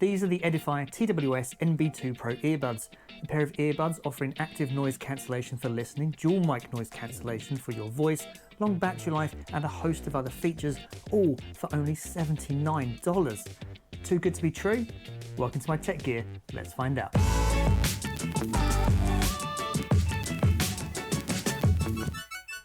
These are the Edifier TWS NB2 Pro earbuds, a pair of earbuds offering active noise cancellation for listening, dual mic noise cancellation for your voice, long battery life, and a host of other features, all for only $79. Too good to be true? Welcome to my tech gear, let's find out.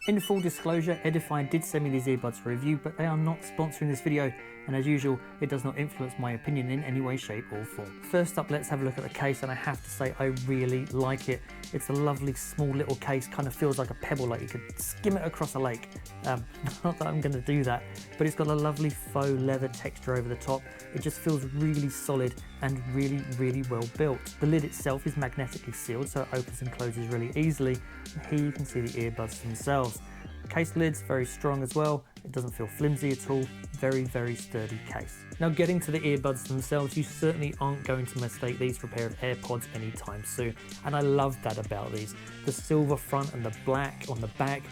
In full disclosure, Edifier did send me these earbuds for review, but they are not sponsoring this video, and as usual, it does not influence my opinion in any way, shape or form. First up, let's have a look at the case, and I have to say I really like it. It's a lovely small little case, kind of feels like a pebble, like you could skim it across a lake. Not that I'm going to do that, but it's got a lovely faux leather texture over the top. It just feels really solid and really well built. The lid itself is magnetically sealed, so it opens and closes really easily. And here you can see the earbuds themselves. The case lid's very strong as well. It doesn't feel flimsy at all. Very sturdy case. Now, getting to the earbuds themselves, you certainly aren't going to mistake these for a pair of AirPods anytime soon. And I love that about these. The silver front and the black on the back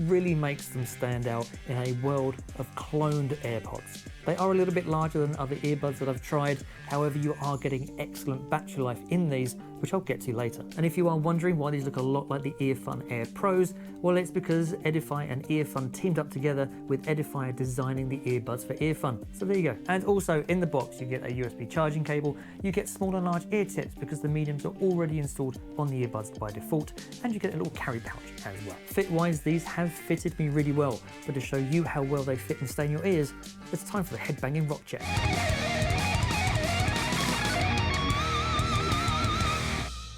really makes them stand out in a world of cloned AirPods. They are a little bit larger than other earbuds that I've tried, however you are getting excellent battery life in these, which I'll get to later. And if you are wondering why these look a lot like the Earfun Air Pros, well, it's because Edifier and Earfun teamed up together with Edifier designing the earbuds for Earfun. So there you go. And also in the box you get a USB charging cable, you get small and large ear tips because the mediums are already installed on the earbuds by default, and you get a little carry pouch as well. Fit-wise, these have fitted me really well, but to show you how well they fit and stay in your ears, it's time for the headbanging rock check.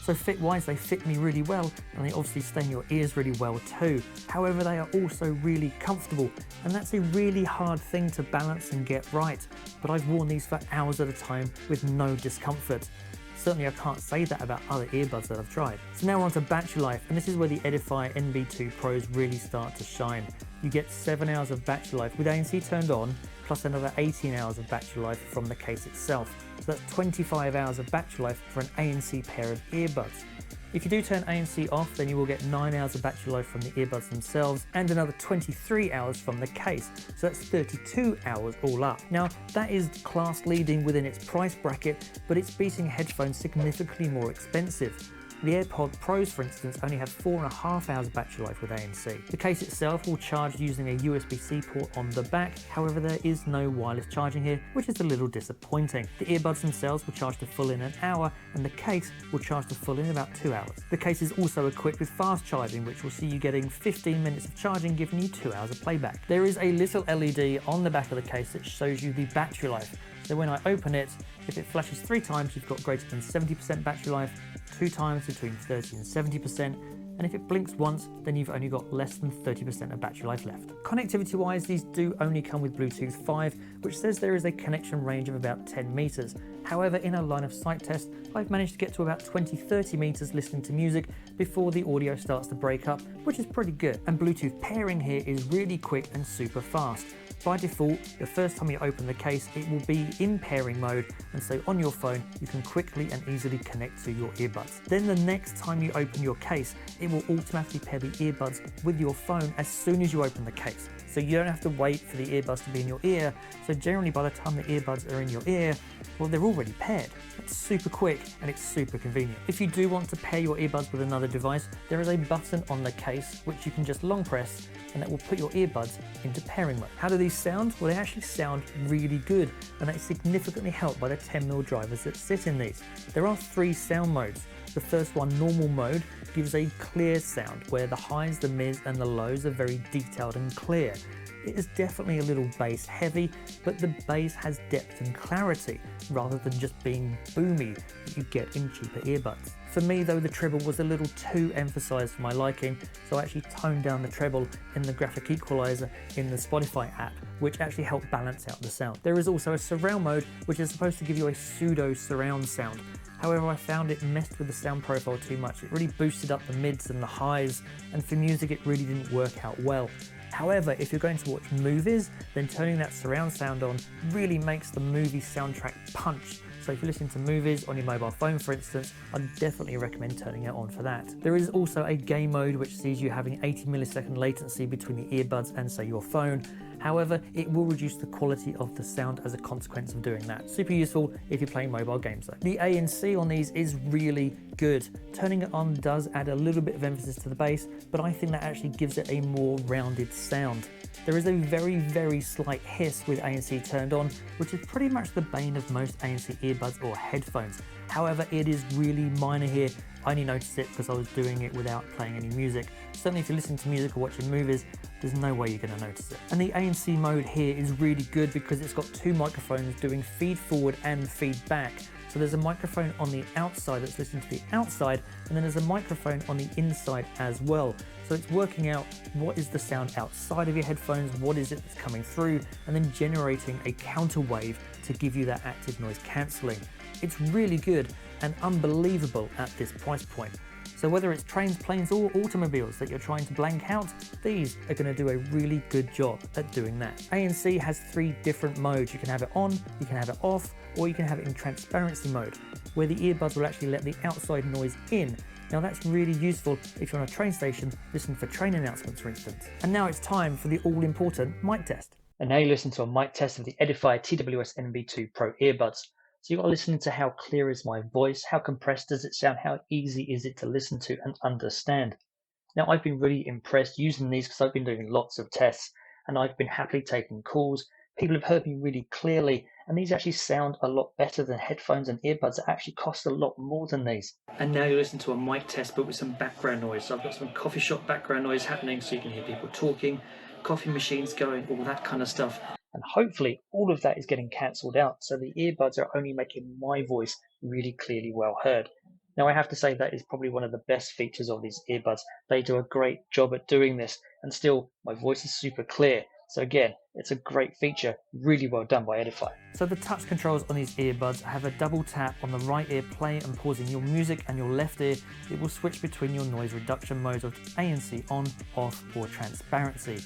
So fit-wise, they fit me really well, and they obviously stay in your ears really well too. However, they are also really comfortable, and that's a really hard thing to balance and get right. But I've worn these for hours at a time with no discomfort. Certainly I can't say that about other earbuds that I've tried. So now we're on to battery life, and this is where the Edifier NB2 Pros really start to shine. You get 7 hours of battery life with ANC turned on, plus another 18 hours of battery life from the case itself. So that's 25 hours of battery life for an ANC pair of earbuds. If you do turn ANC off, then you will get 9 hours of battery life from the earbuds themselves and another 23 hours from the case. So that's 32 hours all up. Now, that is class leading within its price bracket, but it's beating headphones significantly more expensive. The AirPod Pros, for instance, only have 4.5 hours battery life with ANC. The case itself will charge using a USB-C port on the back, however there is no wireless charging here, which is a little disappointing. The earbuds themselves will charge to full in an hour, and the case will charge to full in about 2 hours. The case is also equipped with fast charging, which will see you getting 15 minutes of charging, giving you 2 hours of playback. There is a little LED on the back of the case that shows you the battery life. So when I open it, if it flashes 3 times, you've got greater than 70% battery life, 2 times between 30 and 70%, and if it blinks once, then you've only got less than 30% of battery life left. Connectivity wise, these do only come with Bluetooth 5, which says there is a connection range of about 10 meters. However, in a line of sight test, I've managed to get to about 20-30 meters listening to music before the audio starts to break up, which is pretty good. And Bluetooth pairing here is really quick and super fast. By default, the first time you open the case, it will be in pairing mode, and so on your phone, you can quickly and easily connect to your earbuds. Then the next time you open your case, it will automatically pair the earbuds with your phone as soon as you open the case. So you don't have to wait for the earbuds to be in your ear. So generally by the time the earbuds are in your ear, well, they're already paired. It's super quick and it's super convenient. If you do want to pair your earbuds with another device, there is a button on the case which you can just long press, and that will put your earbuds into pairing mode. How do these sound? Well, they actually sound really good, and that's significantly helped by the 10mm drivers that sit in these. There are 3 sound modes. The first one, normal mode, gives a clear sound where the highs, the mids and the lows are very detailed and clear. It is definitely a little bass heavy, but the bass has depth and clarity rather than just being boomy that you get in cheaper earbuds. For me though, the treble was a little too emphasized for my liking, so I actually toned down the treble in the graphic equalizer in the Spotify app, which actually helped balance out the sound. There is also a surround mode, which is supposed to give you a pseudo surround sound. However, I found it messed with the sound profile too much. It really boosted up the mids and the highs, and for music it really didn't work out well. However, if you're going to watch movies, then turning that surround sound on really makes the movie soundtrack punch. So if you're listening to movies on your mobile phone, for instance, I'd definitely recommend turning it on for that. There is also a game mode which sees you having 80 millisecond latency between the earbuds and say your phone. However, it will reduce the quality of the sound as a consequence of doing that. Super useful if you're playing mobile games though. The ANC on these is really good. Turning it on does add a little bit of emphasis to the bass, but I think that actually gives it a more rounded sound. There is a very, very slight hiss with ANC turned on, which is pretty much the bane of most ANC earbuds or headphones. However, it is really minor here. I only noticed it because I was doing it without playing any music. Certainly if you're listening to music or watching movies, there's no way you're going to notice it. And the ANC mode here is really good because it's got two microphones doing feed forward and feed back. So there's a microphone on the outside that's listening to the outside, and then there's a microphone on the inside as well. So it's working out what is the sound outside of your headphones, what is it that's coming through, and then generating a counter wave to give you that active noise cancelling. It's really good and unbelievable at this price point. So whether it's trains, planes or automobiles that you're trying to blank out, these are going to do a really good job at doing that. ANC has 3 different modes. You can have it on, you can have it off, or you can have it in transparency mode, where the earbuds will actually let the outside noise in. Now that's really useful if you're on a train station listening for train announcements, for instance. And now it's time for the all-important mic test. And now you listen to a mic test of the Edifier TWS NB2 Pro earbuds. So you've got to listen to how clear is my voice, how compressed does it sound, how easy is it to listen to and understand. Now I've been really impressed using these because I've been doing lots of tests and I've been happily taking calls. People have heard me really clearly, and these actually sound a lot better than headphones and earbuds that actually cost a lot more than these. And now you listen to a mic test but with some background noise. So I've got some coffee shop background noise happening so you can hear people talking, coffee machines going, all that kind of stuff. And hopefully all of that is getting cancelled out, so the earbuds are only making my voice really clearly well heard. Now I have to say that is probably one of the best features of these earbuds. They do a great job at doing this, and still my voice is super clear. So again, it's a great feature, really well done by Edifier. So the touch controls on these earbuds have a double tap on the right ear playing and pausing your music, and your left ear, it will switch between your noise reduction modes of ANC on, off or transparency.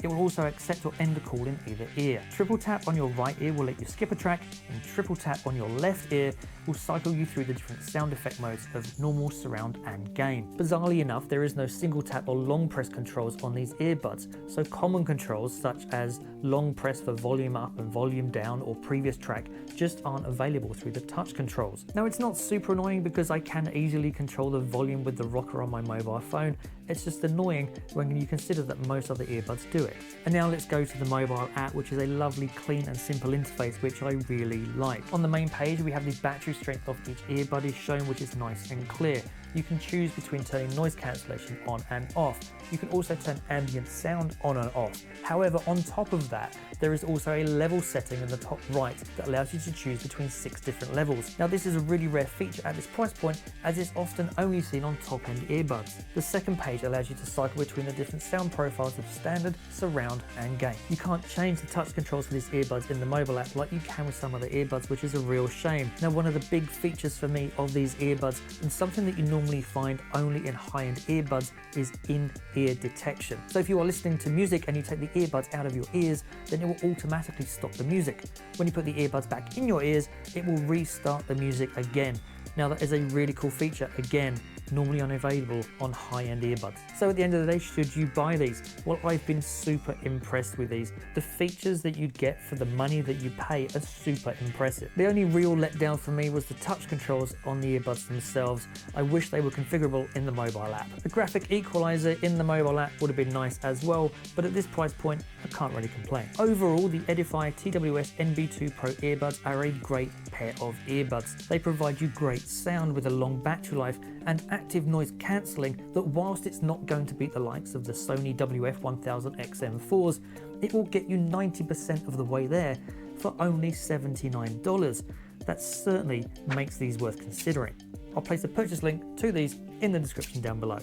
It will also accept or end a call in either ear. Triple tap on your right ear will let you skip a track, and triple tap on your left ear will cycle you through the different sound effect modes of normal, surround and gain. Bizarrely enough, there is no single tap or long press controls on these earbuds, so common controls such as long press for volume up and volume down or previous track just aren't available through the touch controls. Now it's not super annoying because I can easily control the volume with the rocker on my mobile phone. It's just annoying when you consider that most other earbuds do it. And now let's go to the mobile app, which is a lovely, clean and simple interface, which I really like. On the main page, we have the battery strength of each earbud is shown, which is nice and clear. You can choose between turning noise cancellation on and off. You can also turn ambient sound on and off. However, on top of that, there is also a level setting in the top right that allows you to choose between 6 different levels. Now this is a really rare feature at this price point, as it's often only seen on top-end earbuds. The second page allows you to cycle between the different sound profiles of standard, surround and gain. You can't change the touch controls for these earbuds in the mobile app like you can with some other earbuds, which is a real shame. Now one of the big features for me of these earbuds, and something that you normally find only in high-end earbuds, is in-ear detection. So if you are listening to music and you take the earbuds out of your ears, then it will automatically stop the music. When you put the earbuds back in your ears, it will restart the music again. Now that is a really cool feature, again, normally unavailable on high-end earbuds. So at the end of the day, should you buy these? Well, I've been super impressed with these. The features that you get for the money that you pay are super impressive. The only real letdown for me was the touch controls on the earbuds themselves. I wish they were configurable in the mobile app. The graphic equalizer in the mobile app would have been nice as well, but at this price point, I can't really complain. Overall, the Edifier TWS NB2 Pro earbuds are a great pair of earbuds. They provide you great sound with a long battery life and active noise cancelling that, whilst it's not going to beat the likes of the Sony WF-1000XM4s, it will get you 90% of the way there for only $79. That certainly makes these worth considering. I'll place a purchase link to these in the description down below.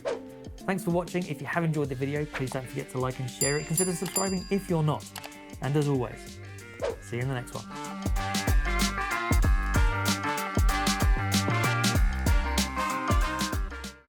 Thanks for watching. If you have enjoyed the video, please don't forget to like and share it. Consider subscribing if you're not. And as always, see you in the next one.